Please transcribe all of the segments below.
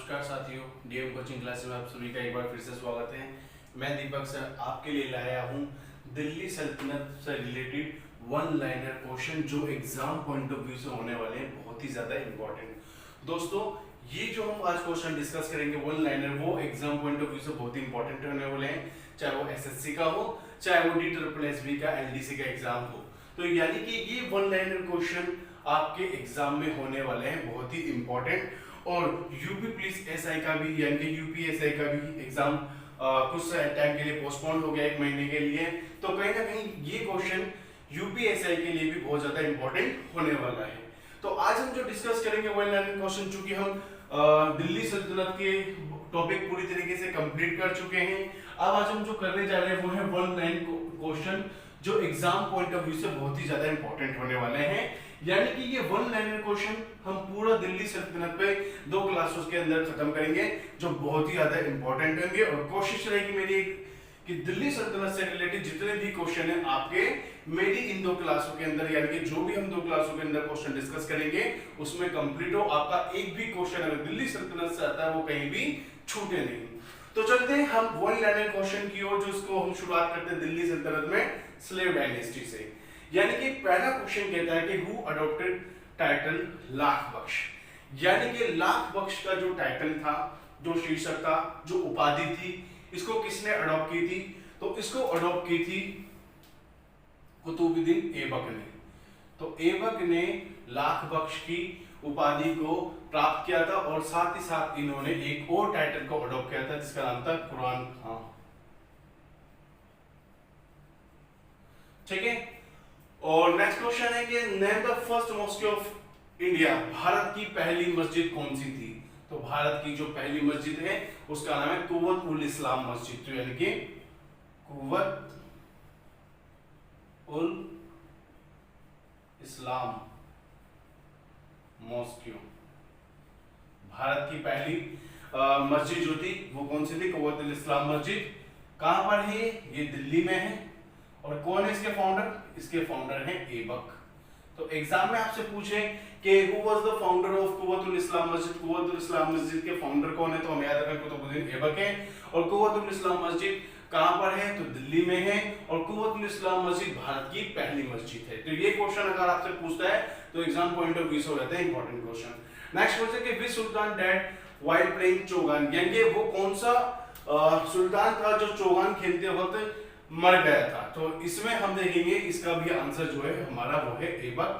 नमस्कार साथियों, DM coaching class में आप सभी का एक बार फिर से स्वागत है। मैं दीपक सर आपके लिए लाया हूं दिल्ली सल्तनत से रिलेटेड वन लाइनर क्वेश्चन जो एग्जाम पॉइंट ऑफ व्यू से होने वाले हैं, बहुत ही ज्यादा इंपॉर्टेंट। दोस्तों, ये जो हम आज क्वेश्चन डिस्कस करेंगे वन लाइनर, वो एग्जाम पॉइंट ऑफ व्यू से बहुत ही इंपॉर्टेंट होने वाले हैं, चाहे वो एसएससी का हो, चाहे वो DSSB का, एलडीसी का एग्जाम हो। तो यानी कि ये वन लाइनर क्वेश्चन आपके एग्जाम में होने वाले हैं, बहुत ही इंपॉर्टेंट। और यूपी पुलिस एसआई का भी, यानी कि यूपीएसआई का भी एग्जाम कुछ टाइम के लिए पोस्टपोन हो गया, 1 महीने के लिए। तो कहीं ना कहीं ये क्वेश्चन यूपीएसआई के लिए भी बहुत ज्यादा इंपॉर्टेंट होने वाला है। तो आज हम जो डिस्कस करेंगे वन लाइनर क्वेश्चन, चूंकि हम दिल्ली सल्तनत के टॉपिक पूरी तरीके से कंप्लीट कर चुके हैं, अब आज हम जो करने जा रहे हैं वो है वन लाइन क्वेश्चन जो एग्जाम पॉइंट ऑफ व्यू से बहुत ही ज्यादा इंपॉर्टेंट होने वाले हैं। यानी कि ये वन लाइनर क्वेश्चन हम पूरा दिल्ली सल्तनत पे 2 क्लासेस के अंदर खत्म करेंगे, जो बहुत ही ज्यादा इंपॉर्टेंट होंगे। और कोशिश रहेगी मेरी कि दिल्ली सल्तनत से रिलेटेड जितने भी क्वेश्चन हैं आपके, मेरी इन 2 क्लासों के अंदर, यानी कि जो भी हम 2 क्लासों के अंदर क्वेश्चन डिस्कस करेंगे उसमें कंप्लीट हो, आपका एक भी क्वेश्चन अगर दिल्ली सल्तनत से आता है वो कहीं भी छूटे नहीं। तो चलते हैं हम वन लाइनर क्वेश्चन की ओर, जो इसको हम शुरुआत करते हैं दिल्ली सल्तनत में स्लेव डायनेस्टी से। यानी कि पहला क्वेश्चन कहता है कि हु अडॉप्टेड टाइटल लाख बख्श। यानी कि लाख बख्श का जो टाइटल था, जो शीर्षक था, जो उपाधि थी, इसको किसने अडॉप्ट की थी? तो इसको अडॉप्ट की थी कुतुबुद्दीन ऐबक ने। तो ऐबक ने लाख बख्श की उपाधि को प्राप्त किया था, और साथ ही साथ इन्होंने एक और टाइटल को अडॉप्ट किया था जिसका नाम था कुरान खां। ठीक है। और नेक्स्ट क्वेश्चन है कि name the first mosque of India. Bharat की पहली मस्जिद कौन सी थी? तो भारत की जो पहली मस्जिद है उसका नाम है कुव्वत उल इस्लाम मस्जिद। तो यानी कि कुव्वत उल इस्लाम मॉस्क, भारत की पहली मस्जिद जो थी वो कौन सी थी? कुव्वत उल इस्लाम मस्जिद। कहां पर है ये? दिल्ली में है। और कौन है इसके फाउंडर? इसके फाउंडर हैं ऐबक। तो एग्जाम में आपसे पूछे कि who was the founder of Quwwat ul Islam मस्जिद, कुव्वत उल इस्लाम मस्जिद के फाउंडर कौन है? तो हम याद रखें कुतुबुद्दीन ऐबक है। और कुव्वत उल इस्लाम मस्जिद कहां पर है? तो दिल्ली में है। और कुव्वत उल इस्लाम मस्जिद भारत की पहली मस्जिद है। तो ये क्वेश्चन अगर आपसे पूछता है तो एग्जाम पॉइंट ऑफ व्यू से हो जाता है इंपॉर्टेंट क्वेश्चन। नेक्स्ट क्वेश्चन कि विच सुल्तान डेड व्हाइल प्लेइंग चौगान। यानी वो कौन सा सुल्तान था जो चौगान खेलते वक्त मर गया था? तो इसमें हम देखेंगे इसका भी आंसर जो है हमारा वो है ऐबक।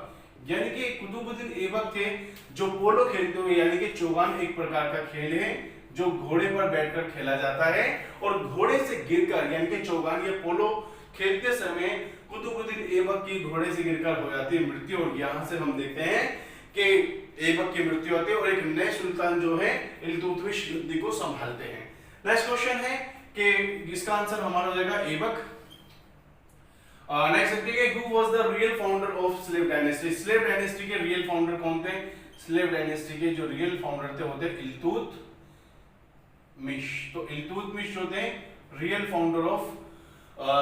यानी कि कुतुबुद्दीन ऐबक थे जो पोलो खेलते हुए, यानी कि चौगान एक प्रकार का खेल है जो घोड़े पर बैठकर खेला जाता है, और घोड़े से गिरकर, यानी कि चौगान या पोलो खेलते समय कुतुबुद्दीन ऐबक की घोड़े से गिरकर हो जाती है मृत्यु। और यहां से हम देखते हैं कि ऐबक की मृत्यु होती है और एक नए सुल्तान जो है इल्तुतमिश गद्दी को संभालते हैं। नेक्स्ट क्वेश्चन है कि इसका आंसर हमारा हो जाएगा ऐबक। नेक्स्ट देखिए who was the real founder of slave dynasty. Slave dynasty के रियल फाउंडर कौन थे? स्लेव डायनेस्टी के जो रियल फाउंडर थे होते इल्तुतमिश। तो इल्तुतमिश जो थे real founder of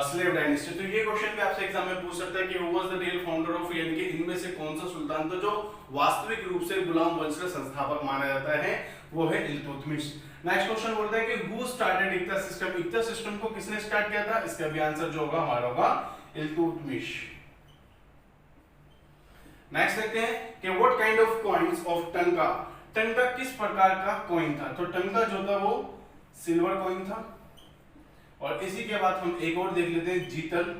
slave dynasty. तो ये क्वेश्चन भी आपसे एग्जाम में पूछ सकता है कि who was the real founder of, यानी कि इनमें से कौन सा सुल्तान था जो वास्तविक रूप से गुलाम वंश का संस्थापक माना जाता है? वो है इल्तुतमिश। नेक्स्ट क्वेश्चन बोलता है कि हु स्टार्टेड इक्ता सिस्टम। इक्ता सिस्टम को किसने स्टार्ट किया था? इसका भी आंसर जो होगा हमारा होगा इल्तुतमिश। नेक्स्ट देखते हैं कि what kind of coins of टंका। टंका किस प्रकार का कॉइन था? तो टंका जो था वो सिल्वर कॉइन था। और इसी के बाद हम एक और देख लेते हैं जीतल।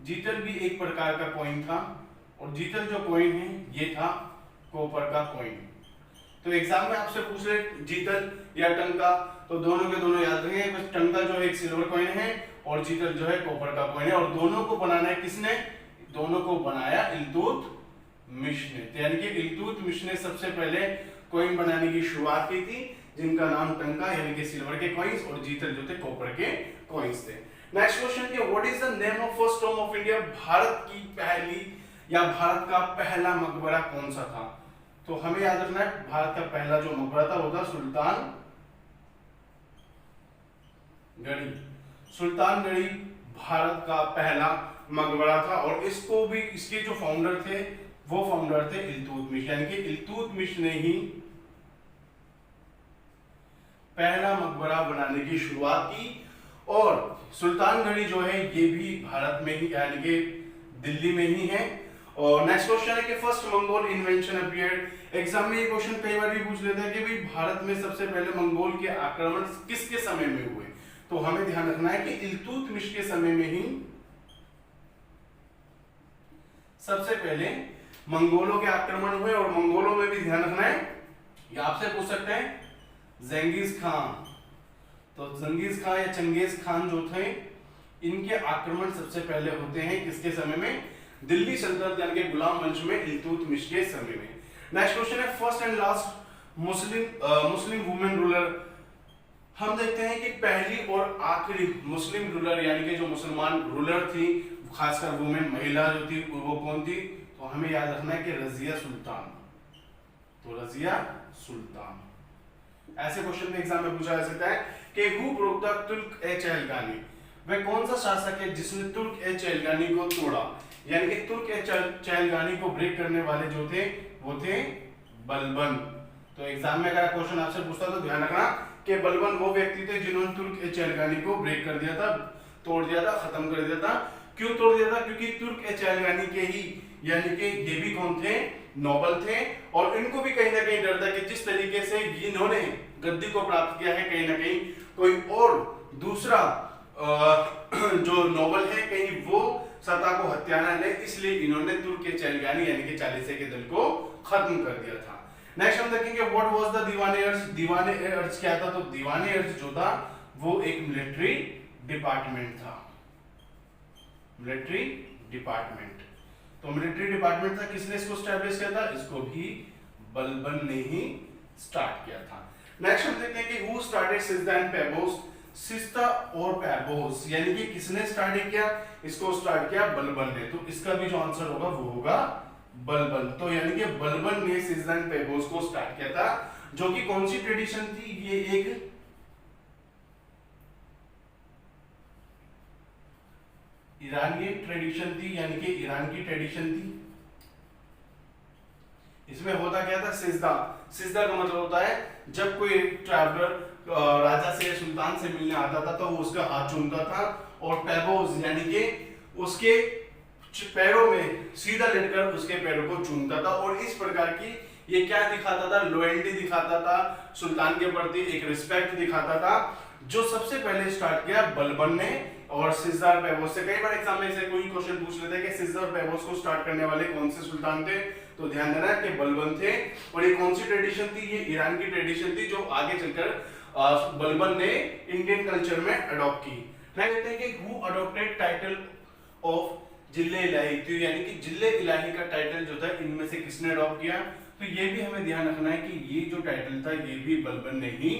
जीतल भी एक प्रकार का कॉइन था, और जीतल जो कॉइन है ये था कॉपर का कॉइन। तो एग्जाम में आपसे पूछ रहे जीतल या टंका, तो दोनों के दोनों याद रखेंगे। बस टंका जो है एक सिल्वर कॉइन है और जीतल जो है कॉपर का कॉइन है, और दोनों को बनाना है किसने? दोनों को बनाया इल्तुतमिश ने। यानी कि इल्तुतमिश ने सबसे पहले कॉइन बनाने की शुरुआत की थी, जिनका नाम टंका यानी कि सिल्वर के कॉइन्स, और जीतल जो थे कॉपर के कॉइन्स थे। नेक्स्ट क्वेश्चन कि what is the name of first Tom of India. Bharat की पहली या भारत का पहला मकबरा कौन सा था? तो हमें याद रखना है भारत का पहला जो मकबरा था वो था सुल्तान गढ़ी। सुल्तान गढ़ी भारत का पहला मकबरा था, और इसको भी, इसके जो फाउंडर थे वो फाउंडर थे इल्तुतमिश। यानी कि इल्तुतमिश ने ही पहला मकबरा बनाने की शुरुआत की। और सुल्तानगढ़ी जो है ये भी भारत में ही यानी कि दिल्ली में ही है। और नेक्स्ट क्वेश्चन है कि first Mongol invention appeared. Exam में ये क्वेश्चन कई बार भी पूछ लेता है कि भाई भारत में सबसे पहले मंगोल के आक्रमण किसके समय में हुए, तो हमें ध्यान रखना है कि इल्तुतमिश के समय में ही सबसे पहले मंगोलों के आक्रमण हुए। और मंगोलों में भी ध्यान रखना है, ये आपसे पूछ सकते हैं जंगीज खान, तो जंगीज खान या चंगेज खान जो थे इनके आक्रमण सबसे पहले होते हैं किसके समय में, दिल्ली सल्तनत यानी कि गुलाम वंश में इल्तुतमिश के समय में। नेक्स्ट क्वेश्चन है first and last Muslim women ruler. हम देखते हैं कि पहली और आखिरी मुस्लिम रूलर यानी कि जो मुसलमान रूलर थी, खासकर वुमेन महिला जो थी वो कौन थी, तो हमें याद रखना है कि रजिया सुल्तान। तो रजिया सुल्तान ऐसे क्वेश्चन में एग्जाम में पूछा जा सकता है कि हु ब्रोक द तुर्क ए चहलगानी। वह कौन सा शासक है जिसने तुर्क ए चहलगानी को तोड़ा, यानी कि तुर्क ए चहलगानी को ब्रेक करने वाले जो थे वो थे बलबन। तो एग्जाम में अगर क्वेश्चन आपसे पूछता तो ध्यान रखना कि बलबन वो व्यक्ति थे जिन्होंने तुर्क ए चहलगानी को ब्रेक कर दिया था, तोड़ दिया था, खत्म कर दिया था। क्यों तोड़ दिया था, क्योंकि तुर्क ए चहलगानी के ही यानी कि ये भी कौन थे, नोबल थे। और इनको भी कहीं ना कहीं डर था कि जिस तरीके से इन्होंने गद्दी को प्राप्त किया है कहीं ना कहीं कोई और दूसरा जो नोबल है कहीं वो सत्ता को हत्याना ले, इसलिए इन्होंने तुर्क ए चहलगानी यानी कि चालीसे के दल को खत्म कर दिया था। नेक्स्ट हम देखेंगे व्हाट वाज द दीवाने अर्ज। दीवाने अर्ज क्या था, तो दीवाने अर्ज जो था वो एक मिलिट्री डिपार्टमेंट था, मिलिट्री डिपार्टमेंट। तो मिलिट्री डिपार्टमेंट था, किसने इसको स्टैब्लिश किया था, इसको भी बलबन ने ही स्टार्ट किया था। नेक्स्ट हम देखते हैं कि हु स्टार्टेड सिस्ता एंड पेबोस। सिस्ता और पेबोस यानी कि किसने स्टार्ट किया, इसको स्टार्ट किया बलबन ने। तो इसका भी जो आंसर होगा वो होगा बलबन। तो यानी कि बलबन ने सिस्ता एंड पेबोस को स्टार्ट किया था, जो कि कौन सी ट्रेडिशन थी, ये एक ईरानी ट्रेडिशन थी, यानी कि ईरान की ट्रेडिशन थी। इसमें होता क्या था, सिजदा। सिजदा का मतलब होता है जब कोई ट्रैवलर राजा से सुल्तान से मिलने आता था तो वो उसका हाथ चूमता था। और पेबोस यानी कि उसके पैरों में सीधा लेटकर उसके पैरों को चूमता था। और इस प्रकार की ये क्या दिखाता था, लॉयल्टी दिखाता था, सुल्तान के प्रति एक रिस्पेक्ट दिखाता था, जो सबसे पहले स्टार्ट किया बलबन ने। और सिजदा और पेबोस से कई बार एग्जाम में से कोई क्वेश्चन पूछ लेते हैं कि सिजदा और पेबोस को स्टार्ट करने वाले कौन से सुल्तान थे, तो ध्यान देना कि बलबन थे। और ये कौन सी ट्रेडिशन थी, ये ईरान की ट्रेडिशन थी जो आगे चलकर बलबन ने इंडियन कल्चर में अडॉप्ट की। नेक्स्ट देखते हैं कि हु अडॉप्टेड टाइटल ऑफ जिले इलाही। तो यानी कि जिले इलाही का टाइटल जो था इनमें से किसने अडॉप्ट किया, तो ये भी हमें ध्यान रखना है कि ये जो टाइटल था ये भी बलबन ने ही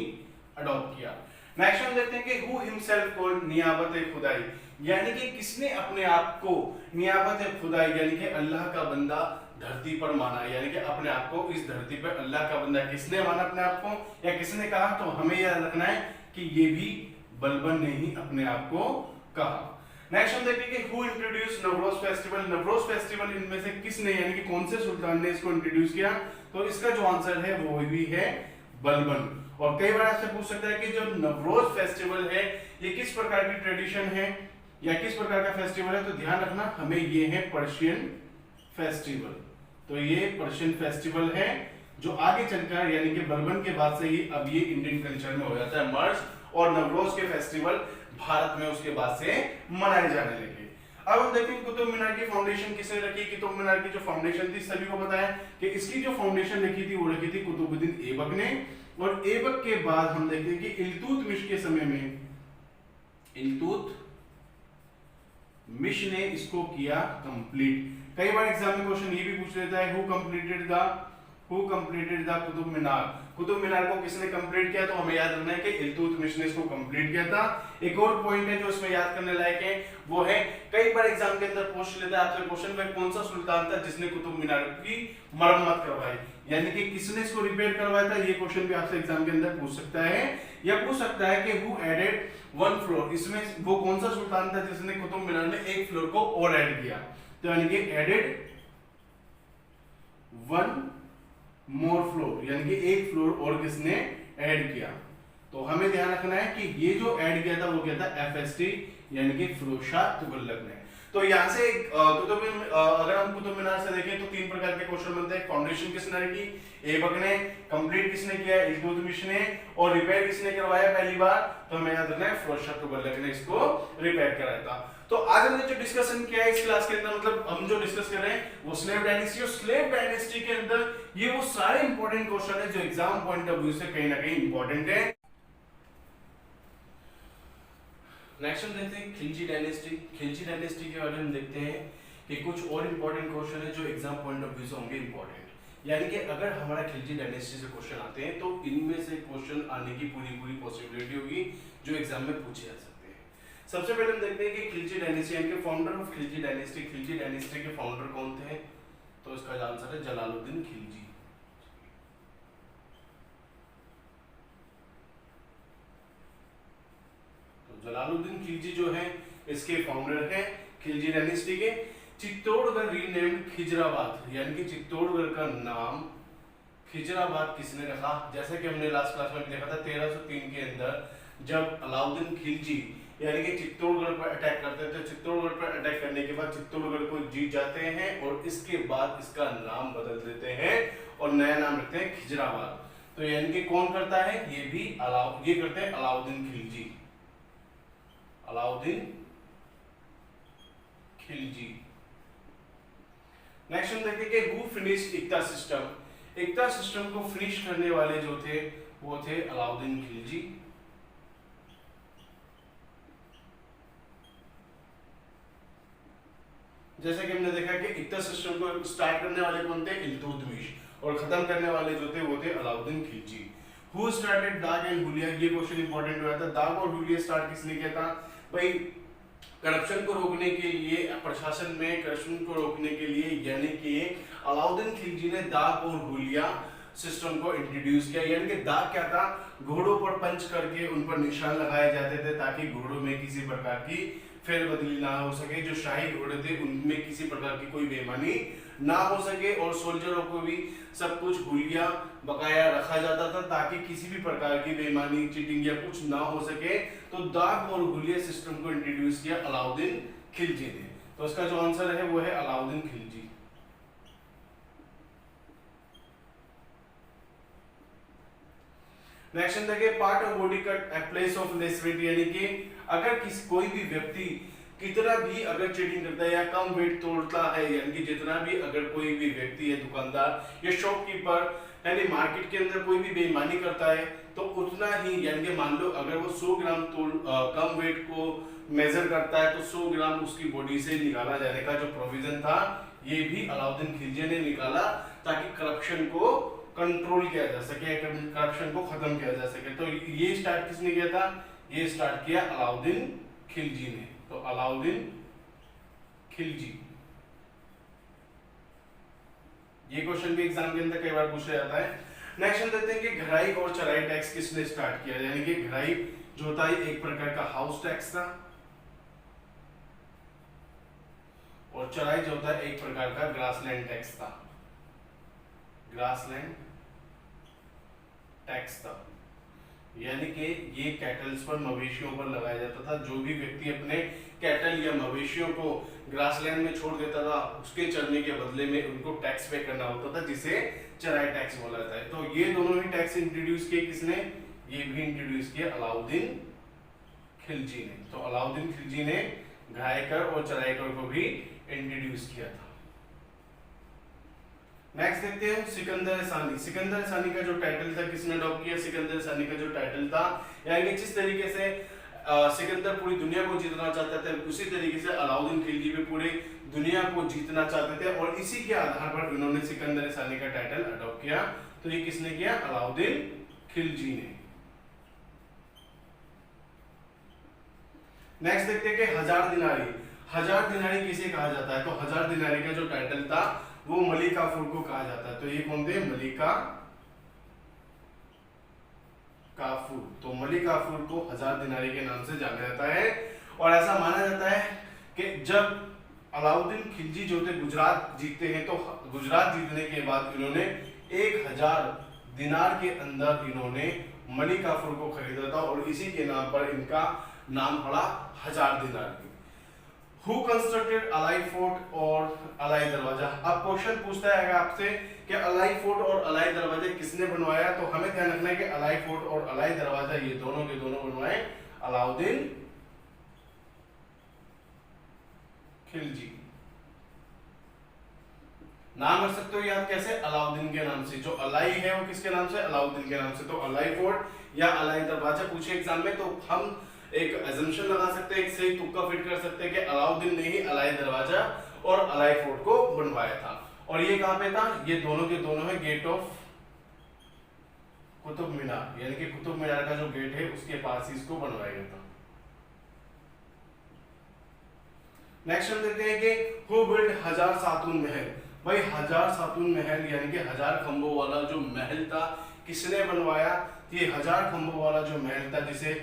अडॉप्ट किया। नेक्स्ट हम देखते हैं कि हु हिमसेल्फ कॉल्ड नियाबत खुदाई। यानी कि किसने अपने आप को नियाबत खुदाई यानी कि अल्लाह का बंदा धरती पर माना, यानी कि अपने आप को इस धरती पर अल्लाह का बंदा किसने माना अपने आप को, या किसने कहा, तो हमें याद रखना है कि ये भी बलबन ने ही अपने आप को कहा। नेक्स्ट हम देखेंगे who introduce Navroz festival. Navroz festival इनमें से किसने यानी कि कौन से सुल्तान ने इसको इंट्रोड्यूस किया, तो इसका जो आंसर है वो भी है बलबन। और कई बार आपसे पूछ सकता है कि जो नवरोज फेस्टिवल है ये किस प्रकार की ट्रेडिशन है या किस प्रकार का फेस्टिवल है, तो ध्यान रखना हमें ये है पर्शियन फेस्टिवल। तो ये पर्शियन फेस्टिवल है जो आगे चलकर यानी कि बलबन के बाद से ही अब ये इंडियन कल्चर में हो जाता है मर्ज। और नवरोज के फेस्टिवल भारत में उसके बाद से मनाए जाने लगे। अब हम देखेंगे कुतुब मीनार की फाउंडेशन किसने रखी। कुतुब मीनार की जो फाउंडेशन थी सभी को पता है कि इसकी जो फाउंडेशन रखी थी वो रखी थी कुतुबुद्दीन ऐबक ने। और ऐबक के बाद हम देखते हैं कि इल्तुतमिश के समय में इल्तुतमिश ने इसको किया कंप्लीट। कई बार एग्जाम में क्वेश्चन ये भी पूछ लेता है who completed the Qutub Minar. Qutub Minar को किसने कंप्लीट किया, तो हमें याद रखना है कि इल्तुतमिश ने इसको कंप्लीट किया था। एक और पॉइंट है जो इसमें याद करने लायक है वो है कई बार एग्जाम के अंदर पूछ लेता है आपसे क्वेश्चन में कौन सा सुल्तान था जिसने कुतुब मीनार की मरम्मत करवाई, यानी कि किसने इसको रिपेयर करवाया था। ये क्वेश्चन भी आपसे एग्जाम के अंदर पूछ सकता है। या पूछ सकता है कि हु एडेड वन फ्लोर, इसमें वो कौन सा सुल्तान था जिसने कुतुब मीनार में एक फ्लोर को और ऐड किया, तो यानी कि एडेड वन मोर फ्लोर, यानी कि एक फ्लोर और किसने ऐड किया। तो हमें ध्यान रखना है कि ये जो ऐड किया था वो क्या था, FST यानी कि फिरोज शाह तुगलक ने। तो यहाँ से अगर हम कुतुब मीनार से देखें तो 3 प्रकार के क्वेश्चन बनते हैं। फाउंडेशन किसने रखी, ऐबक ने, कंप्लीट किसने किया, इल्तुतमिश ने, और रिपेयर किसने करवाया पहली बार, तो हमें याद रखना है फिरोज शाह तुगलक ने इसको रिपेयर कराया था। तो आज हमने जो डिस्कशन किया है इस क्लास के अंदर, मतलब हम जो डिस्कस कर रहे हैं वो स्लेव डायनेस्टी, और स्लेव डायनेस्टी के अंदर ये वो सारे इंपॉर्टेंट क्वेश्चन है जो एग्जाम पॉइंट ऑफ व्यू से कहीं ना कहीं इंपॉर्टेंट है। नेक्स्ट हम देखते हैं खिलजी डायनेस्टी। खिलजी डायनेस्टी के बारे में देखते हैं कि कुछ और इंपॉर्टेंट क्वेश्चन है जो एग्जाम पॉइंट ऑफ व्यू से होंगे इंपॉर्टेंट, यानी कि अगर हमारा खिलजी डायनेस्टी से क्वेश्चन आते हैं तो इनमें से क्वेश्चन आने की पूरी पॉसिबिलिटी होगी जो एग्जाम में पूछे जा सकते हैं। सबसे पहले हम देखते हैं कि खिलजी डायनेस्टी यानी कि फाउंडर ऑफ खिलजी डायनेस्टी के फाउंडर कौन थे, तो इसका आंसर है जलालुद्दीन खिलजी। जलालुद्दीन खिलजी जो है इसके फाउंडर हैं खिलजी डायनेस्टी के। चित्तौड़गढ़ रीनेम्ड खिजराबाद, यानी कि चित्तौड़गढ़ का नाम खिजराबाद किसने रखा, जैसा कि हमने लास्ट क्लास में देखा था 1303 के अंदर जब अलाउद्दीन खिलजी यानी कि चित्तौड़गढ़ पर अटैक करते थे, चित्तौड़गढ़ पर अटैक करने के बाद चित्तौड़गढ़ को जीत जाते हैं और इसके बाद इसका नाम बदल देते हैं और नया नाम रखते हैं खिजराबाद। तो यानी कि कौन करता है, ये भी ये करते हैं अलाउद्दीन खिलजी, अलाउद्दीन खिलजी। नेक्स्ट हम देखते हैं कि हु फिनिश्ड इक्ता सिस्टम। इक्ता सिस्टम को फिनिश करने वाले जो थे वो थे अलाउद्दीन खिलजी। जैसे कि हमने देखा कि इक्ता सिस्टम को स्टार्ट करने वाले कौन थे, इल्तुतमिश, और खत्म करने वाले जो थे वो थे अलाउद्दीन खिलजी। हु स्टार्टेड दाग एंड हुलिया, ये क्वेश्चन इंपॉर्टेंट हुआ था। दाग और हुलिया स्टार्ट किसने किया था भाई, करप्शन को रोकने के लिए, प्रशासन में करप्शन को रोकने के लिए, यानी कि अलाउद्दीन खिलजी ने दाग और हुलिया सिस्टम को इंट्रोड्यूस किया। यानी कि दाग क्या था, घोड़ों पर पंच करके उन पर निशान लगाए जाते थे ताकि घोड़ों में किसी प्रकार की फेरबदली ना हो सके, जो शाही घोड़े थे उनमें किसी प्रकार की कोई बेईमानी ना हो सके, और सोल्जरों को भी सब कुछ हुलिया बकाया रखा जाता था ताकि किसी भी प्रकार की बेईमानी, चीटिंग या कुछ ना हो सके। तो दाग और हुलिया सिस्टम को इंट्रोड्यूस किया अलाउद्दीन खिलजी ने। तो इसका जो आंसर है वो है अलाउद्दीन खिलजी। नेक्स्ट देखिए part of body cut at place of less weight, यानी कि अगर कोई भी व्यक्ति कितना भी अगर चीटिंग करता है या कम वेट तोड़ता है, यानी कि जितना भी अगर कोई भी व्यक्ति है, दुकानदार या शॉपकीपर, यानी मार्केट के अंदर कोई भी बेईमानी करता है तो उतना ही, यानी कि मान लो अगर वो 100 ग्राम कम वेट को मेजर करता है तो 100 ग्राम उसकी बॉडी से निकाला जाने का जो प्रोविजन था ये भी अलाउद्दीन खिलजी ने निकाला ताकि करप्शन को कंट्रोल किया जा सके, करप्शन को खत्म किया जा सके। तो ये स्टार्ट किसने किया था, ये स्टार्ट किया अलाउद्दीन खिलजी ने। तो अलाउद्दीन खिलजी, ये क्वेश्चन भी एग्जाम के अंदर कई बार पूछा जाता है। नेक्स्ट हम देखते हैं कि घराई और चराई टैक्स किसने स्टार्ट किया, यानी कि घराई जो होता है एक प्रकार का हाउस टैक्स था और चराई जो होता है एक प्रकार का ग्रासलैंड टैक्स था, ग्रासलैंड टैक्स था। यानी कि ये कैटल्स पर, मवेशियों पर लगाया जाता था। जो भी व्यक्ति अपने कैटल या मवेशियों को ग्रासलैंड में छोड़ देता था उसके चरने के बदले में उनको टैक्स पे करना होता था, जिसे चराई टैक्स बोला जाता है। तो ये दोनों ही टैक्स इंट्रोड्यूस किए किसने, ये भी इंट्रोड्यूस किया अलाउद्दीन खिलजी ने। तो अलाउद्दीन खिलजी ने घराई कर और चराई कर को भी इंट्रोड्यूस किया था। नेक्स्ट देखते हैं सिकंदर सानी। सिकंदर सानी का जो टाइटल था किसने अडॉप्ट किया, सिकंदर सानी का जो टाइटल था, यानी जिस तरीके से सिकंदर पूरी दुनिया को जीतना चाहते थे उसी तरीके से अलाउद्दीन खिलजी भी पूरी दुनिया को जीतना चाहते थे और इसी के आधार पर उन्होंने सिकंदर सानी का टाइटल अडॉप्ट किया। तो ये किसने किया, अलाउद्दीन खिलजी ने। नेक्स्ट देखते हैं कि हजार दिनारी। हजार दिनारी किसे कहा जाता है, तो हजार दिनारी का जो टाइटल था वो मलिक काफूर को कहा जाता है। तो ये कौन थे, मलिका काफूर। तो मलिक काफूर को हजार दिनारी के नाम से जाना जाता है और ऐसा माना जाता है कि जब अलाउद्दीन खिलजी जो थे गुजरात जीतते हैं तो गुजरात जीतने के बाद इन्होंने 1000 दिनार के अंदर इन्होंने मनी काफूर को खरीदा था और इसी के नाम पर इनका नाम पड़ा 1000 दिनार की। Who constructed अलाई फोर्ट और अलाई दरवाजा? अब क्वेश्चन पूछता है आपसे कि अलाई फोर्ट और अलाई दरवाजा किसने बनवाया, तो हमें ध्यान रखना है कि अलाई फोर्ट और अलाई दरवाजा ये दोनों के दोनों बनवाए अलाउद्दीन खिलजी। नाम रख सकते हो याद कैसे? अलाउद्दीन के नाम से। जो अलाई है वो किसके नाम से? अलाउद्दीन के नाम से। तो अलाई फोर्ट या अलाई दरवाजा पूछे एग्जाम में तो हम एक अजम्पशन लगा सकते हैं, एक सही तुक्का फिट कर सकते हैं कि अलाउद्दीन ने ही अलाई दरवाजा और अलाई फोर्ट को बनवाया था। और ये कहां पे था? ये दोनों के दोनों है गेट ऑफ कुतुब मीनार, यानी कि कुतुब मीनार का जो गेट है उसके पास ही इसको बनवाया गया था। नेक्स्ट हम देखते हैं कि हु बिल्ड 1000 सातून महल? भाई 1000 सातून महल यानी कि 1000 खंभों वाला जो महल था किसने बनवाया? ये 1000 खंभों वाला जो महल था जिसे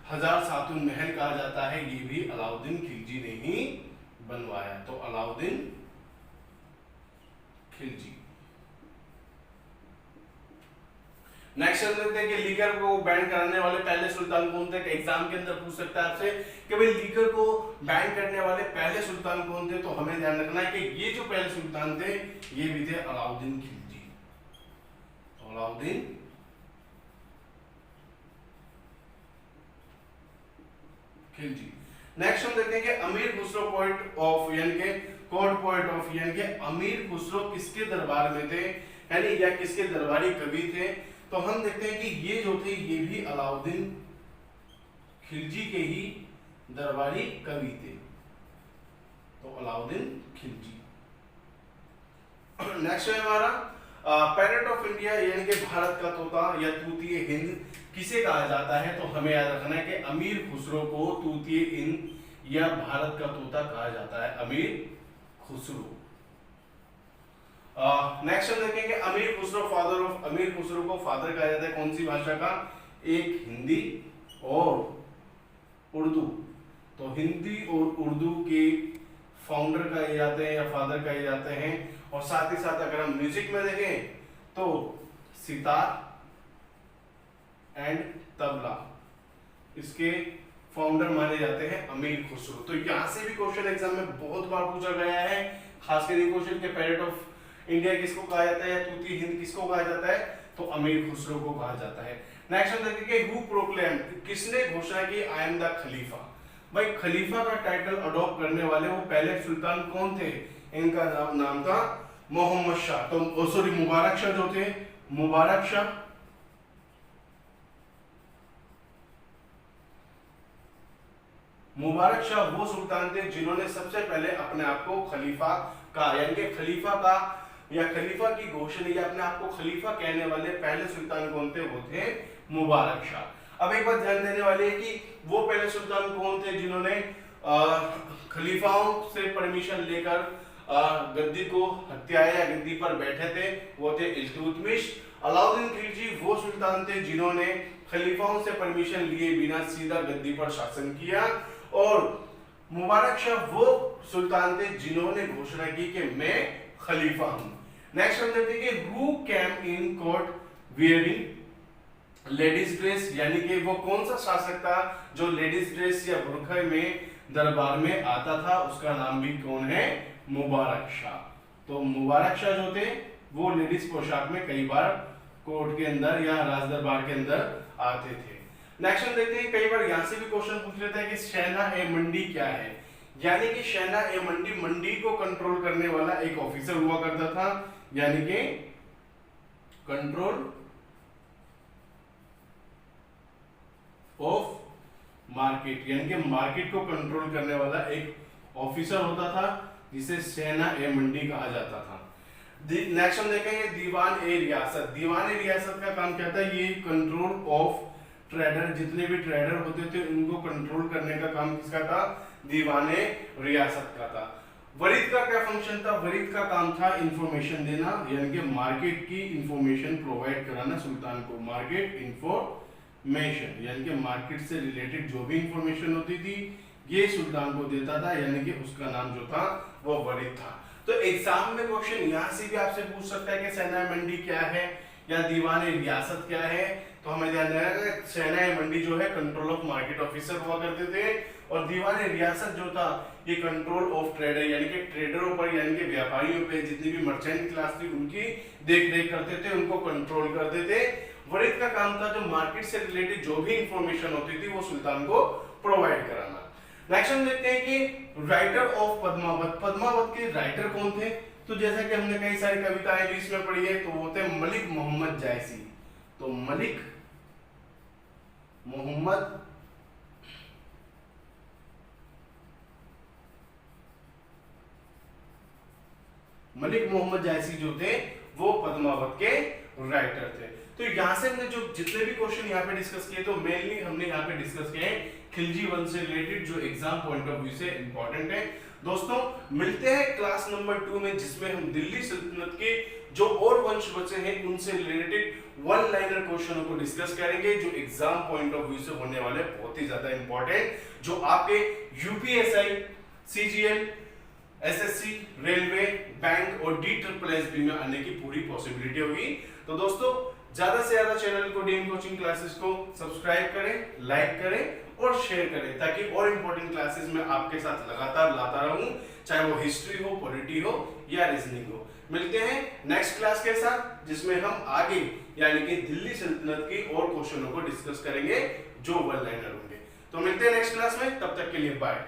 1000 सातून महल कहा जाता है, ये भी अलाउद्दीन खिलजी ने ही बनवाया। तो अलाउद्दीन खिलजी। नेक्स्ट हम देखते हैं कि लीकर को बैन करने वाले पहले सुल्तान कौन थे? एग्जाम के अंदर पूछ सकता है आपसे कि भाई लीकर को बैन करने वाले पहले सुल्तान कौन थे, तो हमें ध्यान रखना है कि ये जो पहले सुल्तान थे ये भी थे अलाउद्दीन खिलजी। अलाउद्दीन खिलजी। नेक्स्ट हम देखते हैं कि अमीर खुसरो पोएट ऑफ यानी कि कोर्ट पोएट ऑफ यानी कि अमीर खुसरो किसके दरबार में थे, यानी या किसके दरबारी कवि थे, तो हम देखते हैं कि ये जो थे ये भी अलाउद्दीन खिलजी के ही दरबारी कवि थे। तो अलाउद्दीन खिलजी। नेक्स्ट है हमारा पैरेट ऑफ इंडिया यानी कि भारत का तोता या तूतीय हिंद किसे कहा जाता है, तो हमें याद रखना है कि अमीर खुसरो को तूतीय हिंद या भारत का तोता कहा जाता है, अमीर खुसरो। नेक्स्ट हम देखेंगे अमीर खुसरो फादर ऑफ, अमीर खुसरो को फादर कहा जाता है कौन सी भाषा का? एक हिंदी और उर्दू। तो हिंदी और उर्दू के फाउंडर कहे जाते हैं या फादर कहे जाते हैं। और साथ ही साथ अगर हम म्यूजिक में देखें तो सितार एंड तबला इसके फाउंडर माने जाते हैं अमीर खुसरो। तो यहां से भी क्वेश्चन एग्जाम में बहुत बार पूछा गया है, खासकर ये क्वेश्चन के पैरेट ऑफ इंडिया किसको कहा जाता है, तूती हिंद किसको कहा जाता है, तो अमीर खुसरो को कहा जाता है। नेक्स्ट हम देखेंगे हु प्रोक्लेम, किसने घोषणा की आई एम द खलीफा। भाई खलीफा का टाइटल अडॉप्ट करने वाले वो पहले सुल्तान कौन थे? इनका नाम था मोहम्मद शाह। तो सॉरी मुबारक शाह जो थे, मुबारक शाह। मुबारक शाह वो सुल्तान थे जिन्होंने सबसे पहले अपने आप को खलीफा का यानी कि खलीफा का या खलीफा की घोषणा या अपने आप को खलीफा कहने वाले पहले सुल्तान कौन थे? वो थे मुबारक शाह। अब एक बात ध्यान देने वाली है कि वो पहले सुल्तान कौन थे जिन्होंने खलीफाओं से परमिशन लेकर गद्दी को हत्याया या गद्दी पर बैठे थे, वो थे इल्तुतमिश। अलाउद्दीन खिलजी वो सुल्तान थे जिन्होंने खलीफाओं से परमिशन लिए बिना सीधा गद्दी पर शासन किया। और मुबारक शाह वो सुल्तान थे जिन्होंने घोषणा की कि मैं खलीफा हूं। नेक्स्ट हम देखते हैं कि who came in court wearing ladies dress, यानी कि वो कौन सा शासक था जो लेडीज ड्रेस या बुर्का में दरबार में आता था, उसका नाम भी कौन है? मुबारक शाह। तो मुबारक शाह जो थे वो लेडीज पोशाक में कई बार कोर्ट के अंदर या राज दरबार के अंदर आते थे। नेक्स्ट हम देखते हैं कई बार यहां से भी क्वेश्चन पूछ लेता है कि शहनाह ए मंडी क्या है, यानी कि शहनाह ए मंडी, मंडी को कंट्रोल करने वाला एक ऑफिसर हुआ करता था, यानी कि कंट्रोल ऑफ मार्केट, यानी कि मार्केट को कंट्रोल करने वाला एक ऑफिसर होता था जिसे शहनाह ए मंडी कहा जाता था। नेक्स्ट हम देखेंगे दीवान ए रियासत। दीवान ए रियासत का काम क्या था? ये कंट्रोल ऑफ ट्रेडर, जितने भी ट्रेडर होते थे उनको कंट्रोल करने का काम किसका था? दीवान ए रियासत का था। वरीद का क्या फंक्शन था? वरीद का काम था इंफॉर्मेशन देना, यानी कि मार्केट की इंफॉर्मेशन प्रोवाइड कराना सुल्तान को। मार्केट इंफॉर्मेशन यानी कि मार्केट से रिलेटेड जो भी इंफॉर्मेशन होती थी ये सुल्तान को देता था, यानी कि उसका नाम जो था वो वरीद था। तो एग्जाम में क्वेश्चन यहां से भी आपसे पूछ सकता है कि शहनाह मंडी क्या है या दीवान रियासत क्या है, तो हमें ध्यान देना है शहनाई मंडी जो है कंट्रोल ऑफ मार्केट ऑफिसर हुआ करते थे, और दीवान रियासत जो था ये कंट्रोल ऑफ ट्रेडर यानी कि ट्रेडरों पर यानी कि व्यापारियों पे, जितनी भी मर्चेंट क्लास थी उनकी देख रेख करते थे, उनको कंट्रोल करते थे। वरिद का काम था जो मार्केट से रिलेटेड जो भी इंफॉर्मेशन होती थी वो सुल्तान को प्रोवाइड कराना। नेक्स्ट हम देखते हैं कि राइटर ऑफ पद्मावत, पद्मावत के राइटर कौन थे? तो जैसा कि हमने कई सारी कविताएं भी इसमें पढ़ी है, तो वो थे मलिक मोहम्मद जायसी। तो मलिक मोहम्मद जायसी जो थे वो पद्मावत के राइटर थे। तो यहाँ से हमने जो जितने भी क्वेश्चन यहाँ पे डिस्कस किए, तो मेनली हमने यहाँ पे डिस्कस किए हैं खिलजी वंश से रिलेटेड, जो एग्जाम पॉइंट ऑफ व्यू से इंपॉर्टेंट है। दोस्तों मिलते हैं क्लास नंबर 2 में, जिसमें हम दिल्ली सल्तनत के जो और वंश बचे हैं उनसे रिलेटेड वन लाइनर क्वेश्चनों को डिस्कस करेंगे, जो एग्जाम पॉइंट ऑफ व्यू से होने वाले बहुत ही ज्यादा इंपॉर्टेंट, जो आपके UPSI, CGL, SSC, railway, bank और DSSB में आने की पूरी पॉसिबिलिटी होगी। तो दोस्तों ज्यादा से ज्यादा चैनल को डीएम कोचिंग क्लासेस को सब्सक्राइब करें, लाइक करें और शेयर करें, ताकि और इंपॉर्टेंट क्लासेस में आपके साथ लगातार लाता रहूं, चाहे वो हिस्ट्री हो, पॉलिटी हो या रीजनिंग हो। मिलते हैं नेक्स्ट क्लास के साथ, जिसमें हम आगे यानी कि दिल्ली सल्तनत की और क्वेश्चनों को डिस्कस करेंगे जो वन लाइनर होंगे। तो मिलते हैं नेक्स्ट क्लास में, तब तक के लिए बाय।